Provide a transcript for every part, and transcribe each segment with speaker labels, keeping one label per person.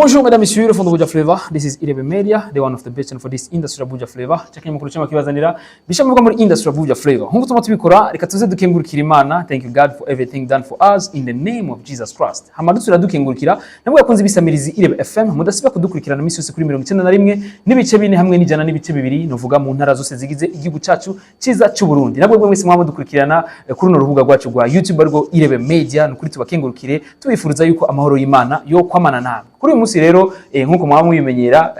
Speaker 1: Bonjour mesdames et messieurs, from the Buja Flavor. This is Irebe Media, the one of the best channel for this industry of Buja Flavor. Chakini mukuru chama kibazanira bishamuvuga muri industry of Buja Flavor. Nkuko tuma tubikora reka tuze dukengurukira Imana. Thank you God for everything done for us in the name of Jesus Christ. Hamadusura dukengurukira nabwo yakunze bisamirizi Irebe FM mudasiba kudukurikirana misi yose kuri 91 n'ibice bine hamwe n'ijana n'ibice bibiri novuga mu ntara zose zigize igihugu cacu ciza cy'u Burundi. Nabwo mwese mwaba dukurikirana kuri no rubuga rwacu rwa YouTube ariko Irebe Media nukuri tubakengurukire tubifuruza yuko amahoro y'Imana yo kwamana nawe. Kuri uyu munsi rero nkuko mwaba mubimenyera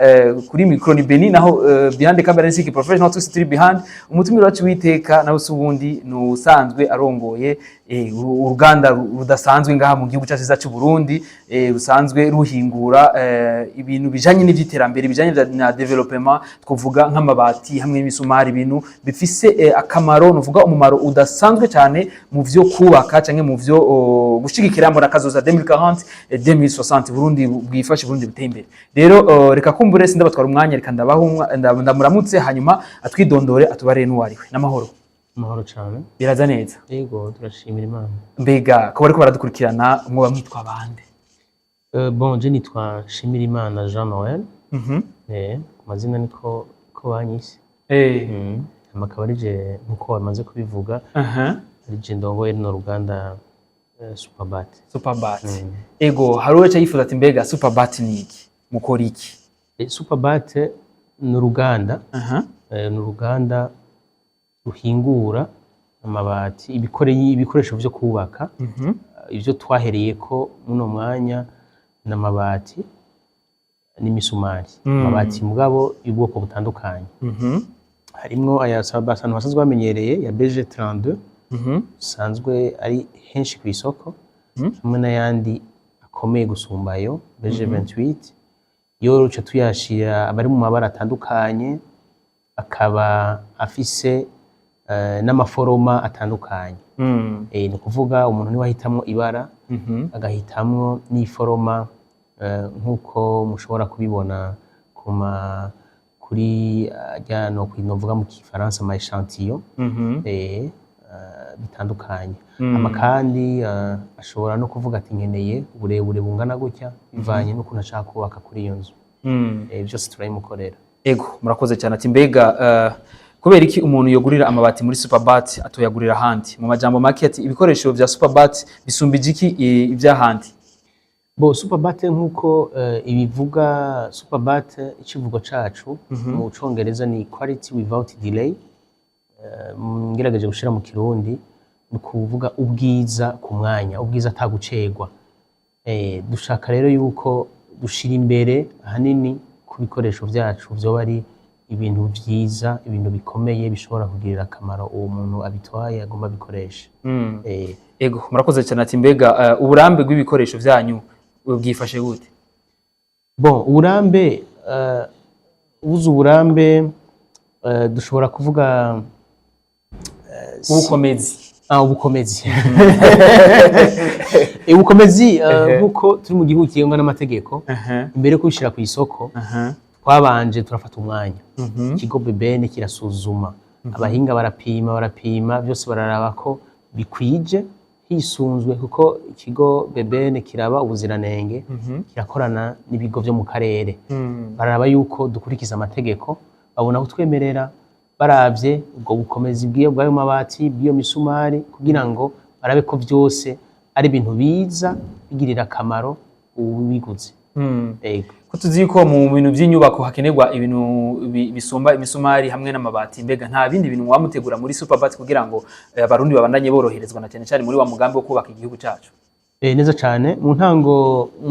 Speaker 1: kuri micro ni Beni naho behind camera nsiki professional twese turi behind umutumiro wacu witeka naho subundi no usanzwe arongoye uruganda rudasanzwe ngaha mu gihugu cyacu cy'u Burundi rusanzwe ruhingura ibintu bijanye n'ivyiterambere bijanye na development twovuga nk'amabati hamwe n'imisumari ibintu bifise akamaro novuga umumaro udasanzwe cyane mu vyo kubaka canke mu vyo gushigikira mu rakazoza 2040 2060 Burundi bwifashe Burundi butembere rero reka kumbure sindabatwara umwanya reka ndamuramutse hanyuma atwidondore atubare n'uwariwe n'amahoro
Speaker 2: amahoro cyane
Speaker 1: biraza neza
Speaker 2: yego turashimira Imana
Speaker 1: mbega ko bariko baradukurikirana mwoba mwitwa bande
Speaker 2: bon je nitwa Shimirimana Jean Noel amazina niko banyise amakaba arije nkuko bamaze kubivuga arije ndongoye no ruganda Superbat ego haruwe cha yifuza ati mbega Superbat ni iki mukora iki Superbat ni uruganda ni uruganda ruhingura amabati ibikoresho byo kubaka ivyo twahereye ko muno mwanya n'amabati n'imisumari amabati mugabo y'ubwoko butandukanye harimwo aya abantu basanzwe bamenyereye ya BG32 sanzwe ari henshi ku isoko hamwe n'ayandi akomeye gusumbayo BG28 yoroce tuyashira abari mu mabara atandukanye akaba afise n'amaforoma atandukanye ni kuvuga umuntu ni wahitamwo ibara agahitamwo n'iforoma nkuko mushobora kubibona kuri ajyano kwinovuga mu Kifaransa ma échantillon bitandukanye amakandi ashobora no kuvuga ati nkeneye uburebure bungana gutya bivanye no kunashaka kubaka kuri iyo nzu byose turayimukorera
Speaker 1: ego murakoze cyane ati mbega kubera iki umuntu yogurira amabati muri Superbat atoyagurira handi mu majambo make ati ibikoresho vya Superbat bisumbije iki ivyahandi
Speaker 2: bo Superbat nkuko ibivuga Superbat ikivugo cacu mu Congereza ni quality without delay ngerageje gushira mu Kirundi ni kuvuga ubwiza ku mwanya ubwiza atagucegwa dushaka rero yuko dushira imbere ahanini ku bikoresho vyacu vyo bari ibintu vyiza ibintu bikomeye bishobora kugirira akamaro uwo muntu abitwaye agomba bikoresha
Speaker 1: ego murakoze cyane ati mbega uburambe bw'ibikoresho vyanyu bwifashe gute
Speaker 2: bon uburambe uburambe dushobora kuvuga ubukomezi ubukomezi nkuko turi mu gihugu kigengwa n'amategeko imbere yo kubishira ku isoko twabanje turafata umwanya ikigo BBN kirasuzuma abahinga barapima byose bararaba ko bikwije hisunzwe kuko ikigo BBN kiraba ubuziranenge kirakorana n'ibigo byo mu karere bararaba yuko dukurikiza amategeko babona kutwemerera baravye ubwo bukomezi bw'ayo mabati bw'iyo misumari kugira ngo barabe ko byose ari ibintu biza bigirira akamaro ubiguze
Speaker 1: ko tuzi ko mu bintu by'inyubako hakenerwa ibintu bisumba imisumari hamwe n'amabati mbega nta bindi bintu mwamutegura muri Superbat kugira ngo abarundi babandanye boroherezwa na cyane muri wa mugambi wo kubaka igihugu cyacu
Speaker 2: neza cyane mu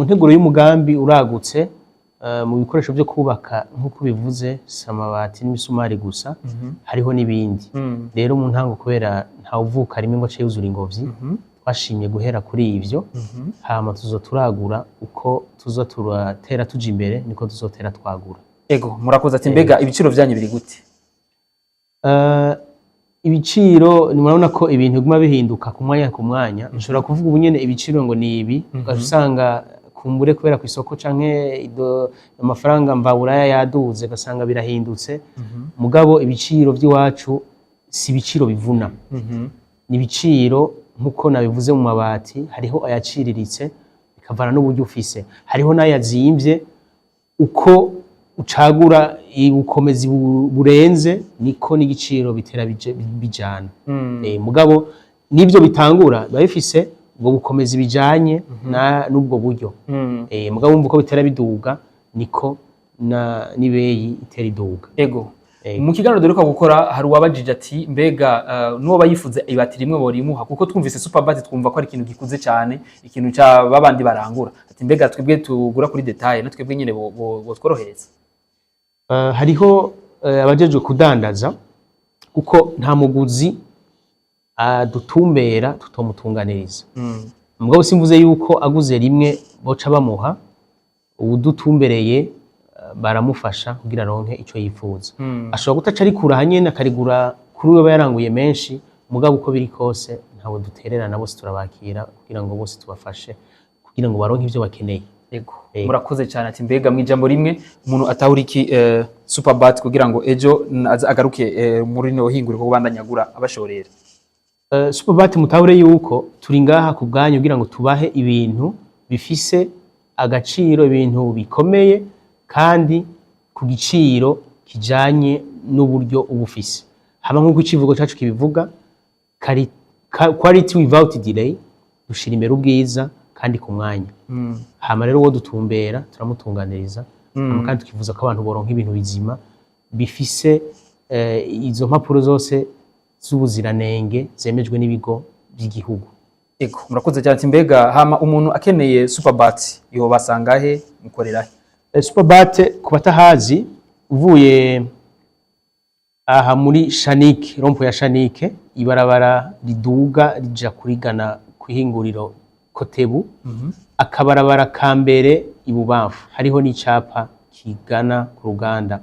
Speaker 2: nteguro y'umugambi uragutse mu bikoresho byo kubaka nk'uko bivuze samabati n'imisumari gusa hariho n'ibindi rero mu ntango kubera nta uvuka rimwe ngo ace yuzura ingobyi twashimye guhera kuri ivyo hama tuzoturagura uko turatera tuja imbere niko tuzotera twagura
Speaker 1: ego murakoze ati mbega ibiciro vyanyu biri gute
Speaker 2: ibiciro ni murabona ko ibintu biguma bihinduka ku mwanya nshobora kuvuga ubunyene ibiciro ngo ni ibi ugasanga kumbure kubera ku isoko canke amafaranga mvaburaya yaduze gasanga birahindutse mugabo ibiciro by'iwacu si ibiciro bivuna ni ibiciro nkuko nabivuze mu mabati hariho ayaciriritse bikavana n'uburyo ufise. Hariho n'ayazimvye, uko ucagura ubukomezi burenze niko n'igiciro bitera bijana. Mugabo n'ivyo bitangura biba bifise ubwo bukomezi bijanye n'ubwo buryo. Mugabo wumva uko bitera biduga niko n'ibeyi itera iduga.
Speaker 1: Ego. Mu kiganiro duheruka gukora hari uwabajije ati mbega n'uwo bayifuza ibati rimwe borimuha kuko twumvise Superbat twumva ko ari ikintu gikuze cyane, ikintu cya babandi barangura. Ati mbega twebwe tugura kuri detail na twebwe nyine bo tworohereza.
Speaker 2: Hariho abajejwe kudandaza kuko nta muguzi dutumbera tutomutunganiriza. Mugabo simvuze yuko aguze rimwe boca bamuha, udutumbereye baramufasha kugira ronke ico yifuza. Ashobora gutaca arikura hanyene akarigura kuri we yaranguye menshi, mugabo uko biri kose ntawe dutererana, bose turabakira kugira ngo bose tubafashe kugira ngo baronke ivyo bakeneye.
Speaker 1: Ego. Murakoze cyane. Ati mbega mwijambo rimwe umuntu atahura iki Superbat kugira ngo ejo agaruke muri no hinguriro kubandanyagura abashorera.
Speaker 2: Superbat mutahure yuko turi ngaha ku bwanyu kugira ngo tubahe ibintu bifise agaciro, ibintu bikomeye kandi ku giciro kijanye n'uburyo ubufise. Haba nk'uko icivugo cyacu kibivuga, quality without delay, dushira imbere ubwiza kandi ku mwanya. Hama rero wo dutumbera turamutunganiriza, kandi tukivuza ko abantu boronka ibintu bizima bifise izo mpapuro zose z'ubuziranenge zemejwe n'ibigo by'igihugu.
Speaker 1: Ego, murakoze cyane. Mbega hama umuntu akeneye Superbat yo basangahe mukorera he?
Speaker 2: Superbat ku batahazi uvuye aha muri Shanike, rompo ya Shanike, ibarabara riduga rija kurigana kwihinguriro Kotebu, akabarabara ka mbere ibubamfu hariho n'icapa kigana ku ruganda,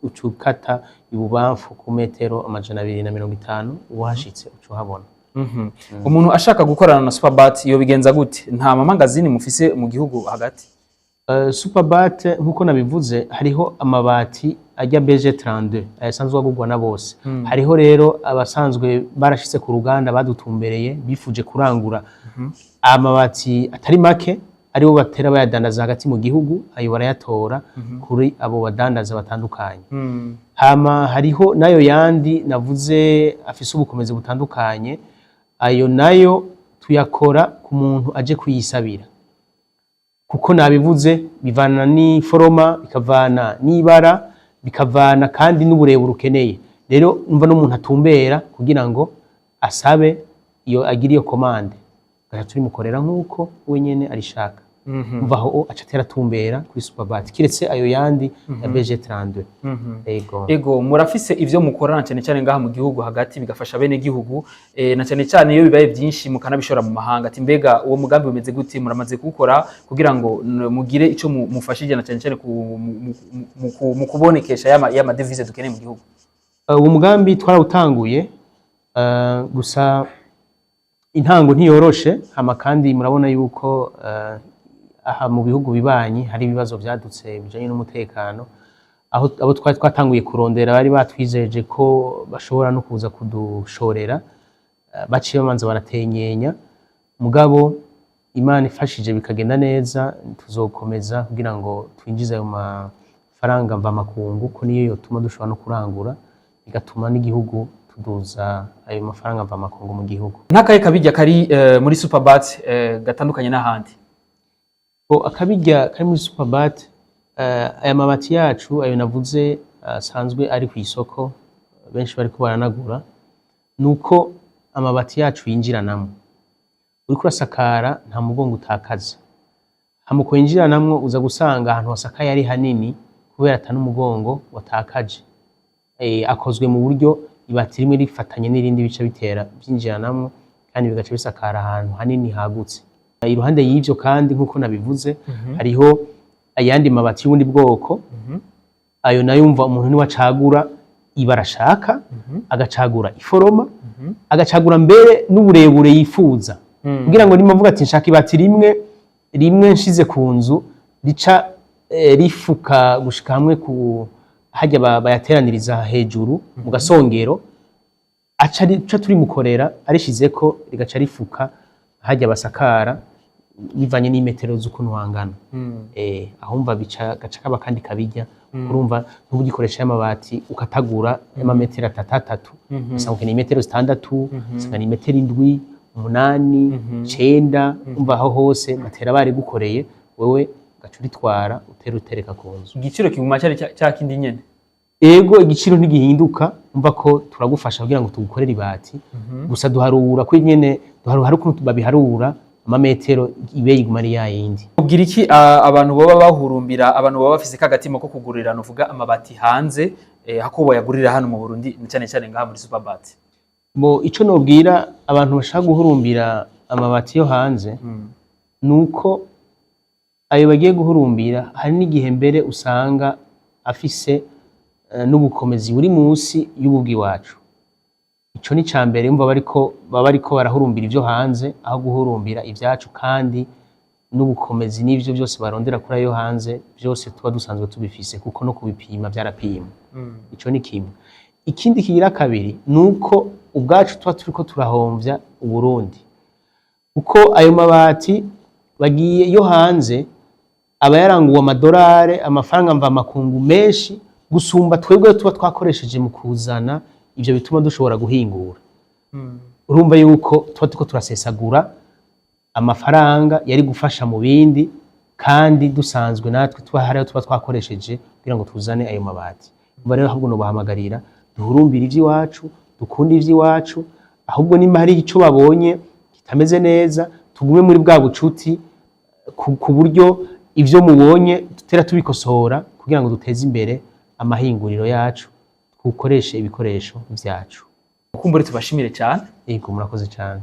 Speaker 2: ucukata ibubamfu ku metero 250 uhashitse ucuhabona. Umuntu ashaka gukorana na Superbat yo bigenza gute? Nta mamangazini mufise mu gihugu hagati? Superbat nkuko nabivuze hariho amabati ajya BG32 ayasanzwe agurwa na bose. Hariho rero abasanzwe barashitse ku ruganda badutumbereye bifuje kurangura amabati atari make, aribo batera bayadandaza hagati mu gihugu, ayo barayatora kuri abo badandaza batandukanye. Hama hariho nayo yandi navuze afise ubukomezi butandukanye, ayo nayo tuyakora ku muntu aje kuyisabira, kuko nabivuze bivana ni foroma, bikavana n'ibara, bikavana kandi n'uburebure ukeneye. Rero umva n'umuntu atumbera kugira ngo asabe iyo agira iyo commande, turi mukorera nkuko we nyene arishaka. Umva aho acatera tumbera kuri Superbat kiretse ayo yandi ya BG32.
Speaker 1: Ego, murafise ivyo mukorana cyane cyane ngaha mu gihugu hagati bigafasha bene gihugu, na cyane cyane iyo bibaye byinshi mukanabishora mu mahanga. Ati mbega uwo mugambi bumeze gute, muramaze gukora kugira ngo mugire ico mufashije na cyane cyane mu kubonekesha ya devise dukeneye mu gihugu?
Speaker 2: Uwo mugambi twarawutanguye, gusa intango ntiyoroshe. Hama kandi murabona yuko aha mu bihugu bibanyi hari ibibazo byadutse bijanye n'umutekano, aho abo twatanguye kurondera bari batwizeje ko bashobora no kuza kudushorera, baciye bamanza baratenyenya. Mugabo Imana ifashije bikagenda neza, tuzokomeza kugira ngo twinjize ayo mafaranga mva makungu, ko niyo yotuma dushobora no kurangura, bigatuma n'igihugu tuduza ayo mafaranga mva makungu mu gihugu.
Speaker 1: Ntakaye kabijya kari muri Superbat gatandukanye n'ahandi?
Speaker 2: Akabijya kari muri Superbat, aya mabati yacu ayo navuze asanzwe ari ku isoko benshi bariko baranagura, nuko amabati yacu yinjiranamwo. Uriko urasakara nta mugongo utakaza, hamuko yinjiranamwo uza gusanga ahantu hasakaye ari hanini kubera atanu umugongo watakaje. Akozwe mu buryo ibati rimwe rifatanye n'irindi bice bitera byinjiranamwo kandi bigaca bisakara ahantu hanini hagutse. Iruhande y'ivyo kandi nkuko nabivuze hariho ayandi mabati y'ubundi bwoko, ayo nayo umva umuntu ni wacagura ibarashaka, agacagura iforoma, agacagura mbere n'uburebure yifuza, kugira ngo nimavuga ati nshaka ibati rimwe nshize ku nzu rica rifuka gushika hamwe ku hajya bayateraniriza hejuru mu gasongero, aca turi mukorera arishizeko rigaca rifuka hajya basakara bivanye n'imetero z'ukuntu wangana. Ahumva gaca kaba kandi kabijya urumva ntugikoresha y'amabati ukatagura y'amametero 3 usanga ukeneye imetero 6 usanga ni metero 7 8 9 umva aho hose matera bari gukoreye wewe gaca uritwara utereka ku nzu.
Speaker 1: Igiciro kiguma cya kindi nyene.
Speaker 2: Ego igiciro ntigihinduka umva ko turagufasha kugira ngo tugukorere ibati gusa duharura ko nyene duharura ukuntu babiharura amametero ibe yiguma ari yayindi.
Speaker 1: Ubwira iki abantu baba bahurumbira abantu baba bafise kagatima ko kugurira novuga amabati hanze hako boyagurira hano mu Burundi cyane cyane ngaha muri Superbat?
Speaker 2: Ico nobwira abantu bashaka guhurumbira amabati yo hanze nuko ayo bagiye guhurumbira hari n'igihe mbere usanga afise n'ubukomezi buri munsi y'ububwi wacu. Ico ni cambere umva bariko barahurumbira ivyo hanze aho guhurumbira ivyacu kandi n'ubukomezi n'ivyo byose barondera kuri ayo hanze byose tuba dusanzwe tubifise kuko no kubipima byarapima. Ico ni kimwe. Ikindi kigira kabiri nuko ubwacu tuba turiko turahomvya Uburundi. Uko ayo mabati bagiye yo hanze aba yaranguwe amadolari amafaranga mva makungu menshi gusumba twebwe tuba twakoresheje mu kuzana ivyo bituma dushobora guhingura. Urumva yuko tuba turiko turasesagura amafaranga yari gufasha mu bindi kandi dusanzwe natwe tuba twakoresheje kugira ngo tuzane ayo mabati. Umva rero ahubwo no bahamagarira duhurumbira ivy'iwacu dukunda ivy'iwacu ahubwo nimba hari ico babonye kitameze neza tugume muri bwa bucuti ku buryo ivyo mubonye tutera tubikosora kugira ngo duteze imbere amahinguriro yacu dukoreshe ibikoresho vyacu.
Speaker 1: Kumbure tubashimire cyane.
Speaker 2: Yego murakoze cyane.